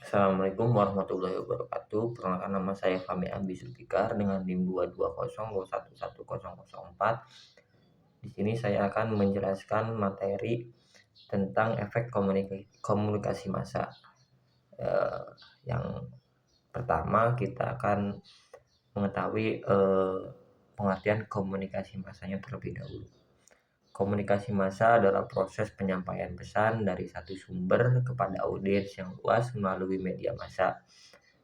Assalamualaikum warahmatullahi wabarakatuh. Perkenalkan, nama saya Fahmi Abi Zulfikar dengan NIM 220211004. Di sini saya akan menjelaskan materi tentang efek komunikasi massa. Yang pertama kita akan mengetahui pengertian komunikasi massanya terlebih dahulu. Komunikasi massa adalah proses penyampaian pesan dari satu sumber kepada audiens yang luas melalui media massa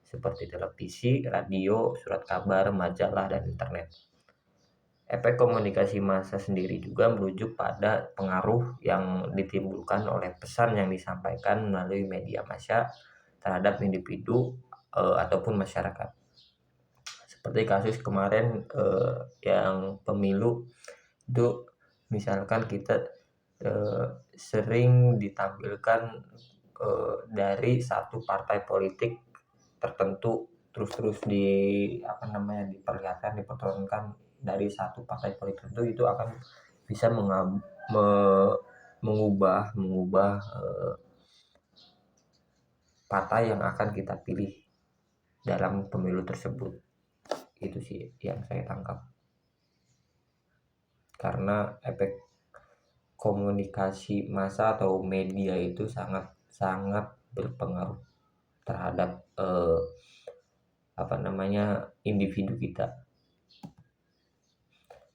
seperti televisi, radio, surat kabar, majalah, dan internet. Efek komunikasi massa sendiri juga merujuk pada pengaruh yang ditimbulkan oleh pesan yang disampaikan melalui media massa terhadap individu ataupun masyarakat. Seperti kasus kemarin yang pemilu itu, misalkan kita sering ditampilkan dari satu partai politik tertentu terus dipertontonkan dari satu partai politik tertentu, itu akan bisa mengubah partai yang akan kita pilih dalam pemilu tersebut. Itu sih yang saya tangkap, karena efek komunikasi massa atau media itu sangat berpengaruh terhadap individu kita.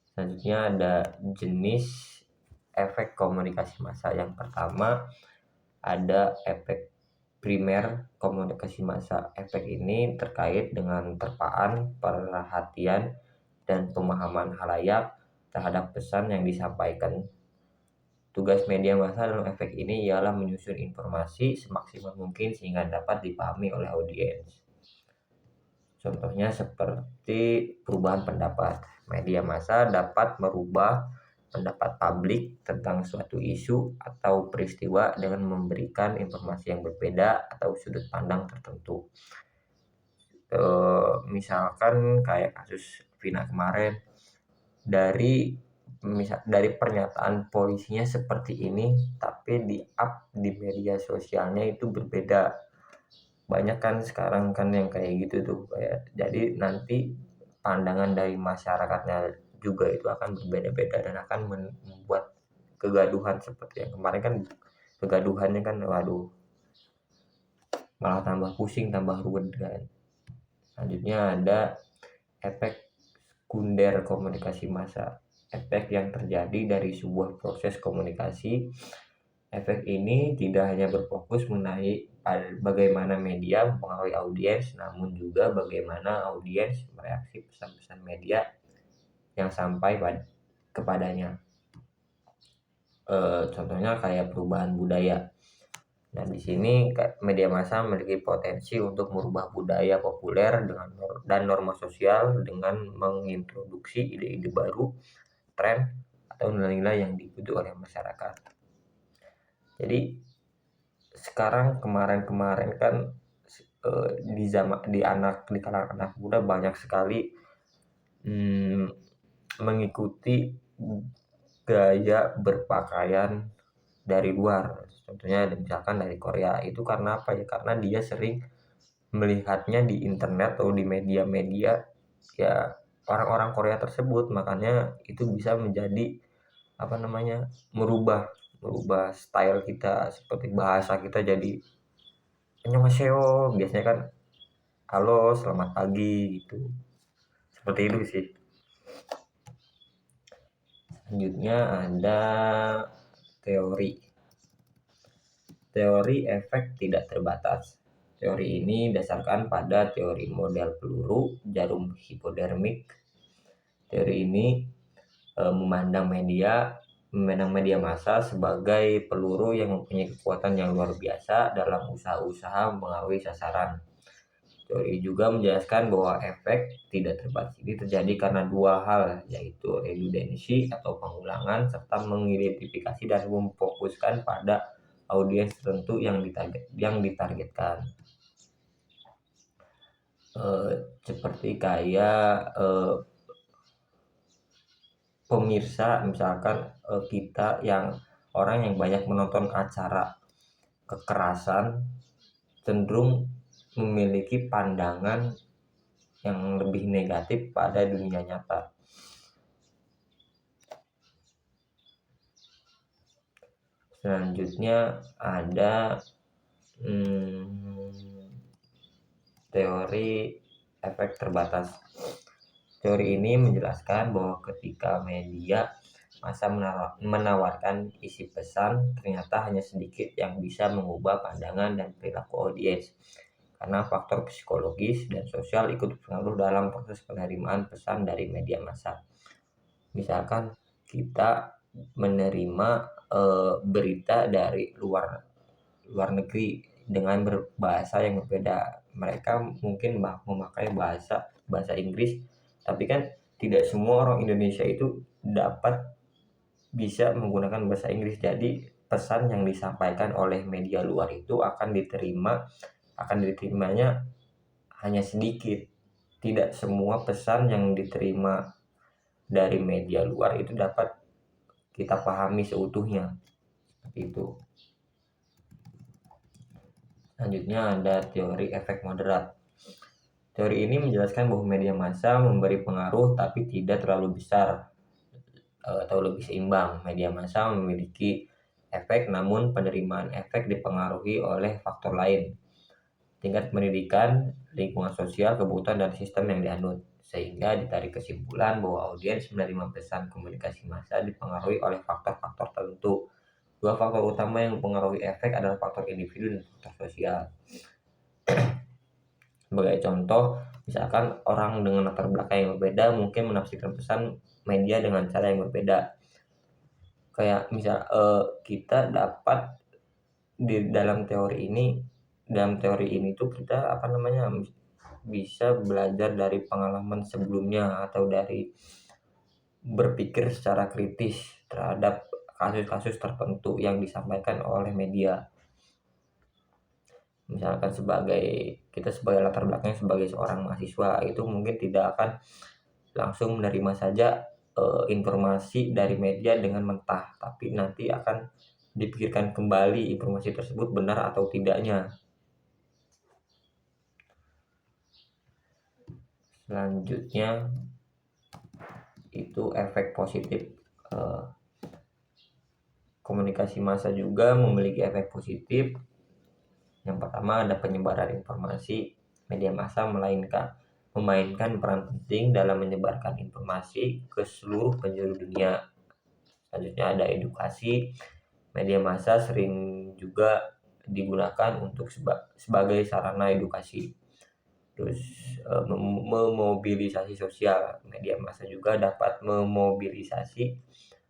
Selanjutnya ada jenis efek komunikasi massa. Yang pertama ada efek primer komunikasi massa. Efek ini terkait dengan terpaan, perhatian, dan pemahaman khalayak terhadap pesan yang disampaikan. Tugas media massa dalam efek ini ialah menyusun informasi semaksimal mungkin sehingga dapat dipahami oleh audiens. Contohnya seperti perubahan pendapat. Media massa dapat merubah pendapat publik tentang suatu isu atau peristiwa dengan memberikan informasi yang berbeda atau sudut pandang tertentu. Misalkan kayak kasus Vina kemarin, dari pernyataan polisinya seperti ini, tapi di-up di media sosialnya itu berbeda. Banyak kan sekarang kan yang kayak gitu tuh, jadi nanti pandangan dari masyarakatnya juga itu akan berbeda-beda dan akan membuat kegaduhan. Seperti yang kemarin kan, kegaduhannya kan waduh, malah tambah pusing, tambah ruwet kan. Selanjutnya ada efek sekunder komunikasi massa. Efek yang terjadi dari sebuah proses komunikasi. Efek ini tidak hanya berfokus mengenai bagaimana media mempengaruhi audiens, namun juga bagaimana audiens mereaksi pesan-pesan media yang sampai kepadanya. Contohnya kayak perubahan budaya. Nah, di sini media massa memiliki potensi untuk merubah budaya populer dan norma sosial dengan mengintroduksi ide-ide baru, tren, atau nilai-nilai yang diikuti oleh masyarakat. Jadi sekarang kemarin kan di kalangan anak muda banyak sekali mengikuti gaya berpakaian dari luar. Contohnya misalkan dari Korea. Itu karena apa ya? Karena dia sering melihatnya di internet atau di media-media ya orang-orang Korea tersebut, makanya itu bisa menjadi merubah style kita, seperti bahasa kita jadi annyeonghaseyo, biasanya kan halo, selamat pagi gitu. Seperti itu sih. Selanjutnya ada teori efek tidak terbatas. Teori ini dasarkan pada teori model peluru jarum hipodermik. Teori ini memandang media massa sebagai peluru yang mempunyai kekuatan yang luar biasa dalam usaha-usaha mengaruhi sasaran. Teori juga menjelaskan bahwa efek tidak terbatas ini terjadi karena dua hal, yaitu redundansi atau pengulangan, serta mengidentifikasi dan memfokuskan pada audiens tertentu yang ditargetkan. Seperti kayak pemirsa, misalkan kita yang orang yang banyak menonton acara kekerasan cenderung memiliki pandangan yang lebih negatif pada dunia nyata. Selanjutnya ada teori efek terbatas. Teori ini menjelaskan bahwa ketika media massa menawarkan isi pesan, ternyata hanya sedikit yang bisa mengubah pandangan dan perilaku audiens, karena faktor psikologis dan sosial ikut berpengaruh dalam proses penerimaan pesan dari media massa. Misalkan kita menerima berita dari luar negeri dengan berbahasa yang berbeda. Mereka mungkin memakai bahasa Inggris, tapi kan tidak semua orang Indonesia itu dapat bisa menggunakan bahasa Inggris. Jadi pesan yang disampaikan oleh media luar itu akan diterimanya hanya sedikit. Tidak semua pesan yang diterima dari media luar itu dapat kita pahami seutuhnya. Seperti itu. Selanjutnya ada teori efek moderat. Teori ini menjelaskan bahwa media massa memberi pengaruh tapi tidak terlalu besar atau lebih seimbang. Media massa memiliki efek, namun penerimaan efek dipengaruhi oleh faktor lain, tingkat pendidikan, lingkungan sosial, kebutuhan, dan sistem yang dianut. Sehingga ditarik kesimpulan bahwa audiens menerima pesan komunikasi massa dipengaruhi oleh faktor-faktor tertentu. Dua faktor utama yang mempengaruhi efek adalah faktor individu dan faktor sosial. Sebagai contoh, misalkan orang dengan latar belakang yang berbeda mungkin menafsirkan pesan media dengan cara yang berbeda. Kayak misal kita dapat di dalam teori ini tuh kita bisa belajar dari pengalaman sebelumnya atau dari berpikir secara kritis terhadap kasus-kasus tertentu yang disampaikan oleh media. Misalkan kita sebagai latar belakangnya sebagai seorang mahasiswa, itu mungkin tidak akan langsung menerima saja informasi dari media dengan mentah, tapi nanti akan dipikirkan kembali informasi tersebut benar atau tidaknya. Selanjutnya itu efek positif. Komunikasi massa juga memiliki efek positif. Yang pertama ada penyebaran informasi. Media massa memainkan peran penting dalam menyebarkan informasi ke seluruh penjuru dunia. Selanjutnya ada edukasi. Media massa sering juga digunakan untuk sebagai sarana edukasi. Terus memobilisasi sosial. Media massa juga dapat memobilisasi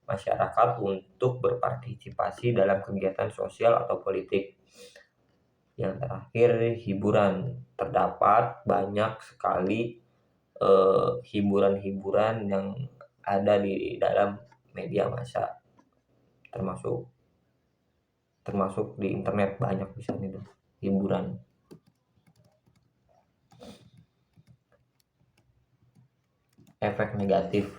masyarakat untuk berpartisipasi dalam kegiatan sosial atau politik. Yang terakhir, hiburan. Terdapat banyak sekali hiburan-hiburan yang ada di dalam media massa, termasuk di internet banyak misalnya itu hiburan. Efek negatif.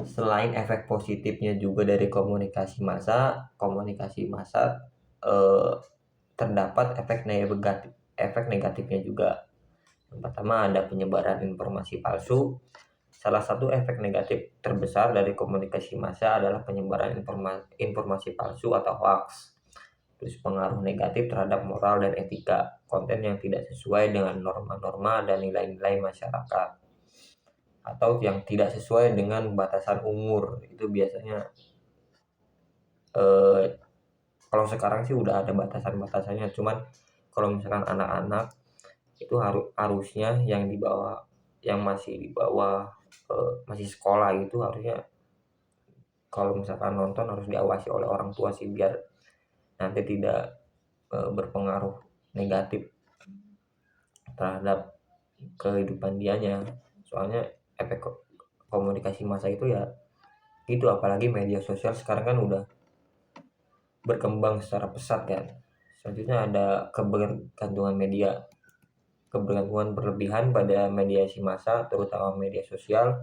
Selain efek positifnya juga dari komunikasi massa terdapat efek negatifnya juga. Yang pertama ada penyebaran informasi palsu. Salah satu efek negatif terbesar dari komunikasi massa adalah penyebaran informasi palsu atau hoax. Terus pengaruh negatif terhadap moral dan etika, konten yang tidak sesuai dengan norma-norma dan nilai-nilai masyarakat, atau yang tidak sesuai dengan batasan umur. Itu biasanya kalau sekarang sih udah ada batasan-batasannya, cuman kalau misalkan anak-anak itu harusnya yang masih di bawah masih sekolah itu harusnya kalau misalkan nonton harus diawasi oleh orang tua sih, biar nanti tidak berpengaruh negatif terhadap kehidupan dianya. Soalnya efek komunikasi massa itu ya itu, apalagi media sosial sekarang kan udah berkembang secara pesat kan. Selanjutnya ada kebergantungan media. Kebergantungan berlebihan pada mediasi massa, terutama media sosial,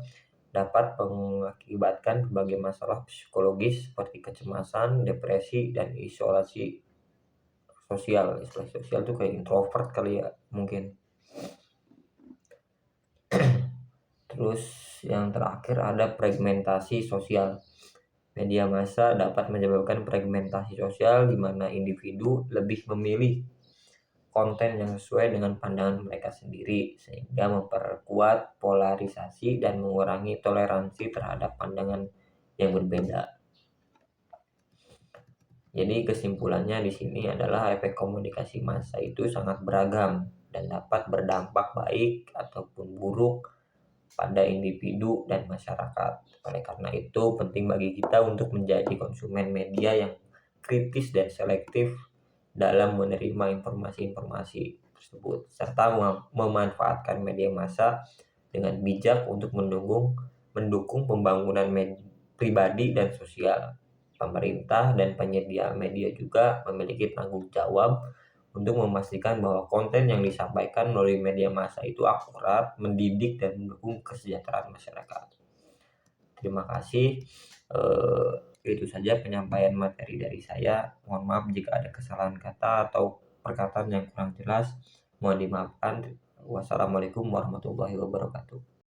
dapat mengakibatkan berbagai masalah psikologis seperti kecemasan, depresi, dan isolasi sosial. Istilah sosial tuh kayak introvert kali ya mungkin. Terus yang terakhir ada fragmentasi sosial. Media massa dapat menyebabkan fragmentasi sosial di mana individu lebih memilih konten yang sesuai dengan pandangan mereka sendiri, sehingga memperkuat polarisasi dan mengurangi toleransi terhadap pandangan yang berbeda. Jadi kesimpulannya di sini adalah efek komunikasi massa itu sangat beragam dan dapat berdampak baik ataupun buruk pada individu dan masyarakat. Oleh karena itu, penting bagi kita untuk menjadi konsumen media yang kritis dan selektif dalam menerima informasi-informasi tersebut, serta memanfaatkan media massa dengan bijak untuk mendukung pembangunan pribadi dan sosial. Pemerintah dan penyedia media juga memiliki tanggung jawab untuk memastikan bahwa konten yang disampaikan melalui media massa itu akurat, mendidik, dan mendukung kesejahteraan masyarakat. Terima kasih. Itu saja penyampaian materi dari saya. Mohon maaf jika ada kesalahan kata atau perkataan yang kurang jelas. Mohon dimaafkan. Wassalamualaikum warahmatullahi wabarakatuh.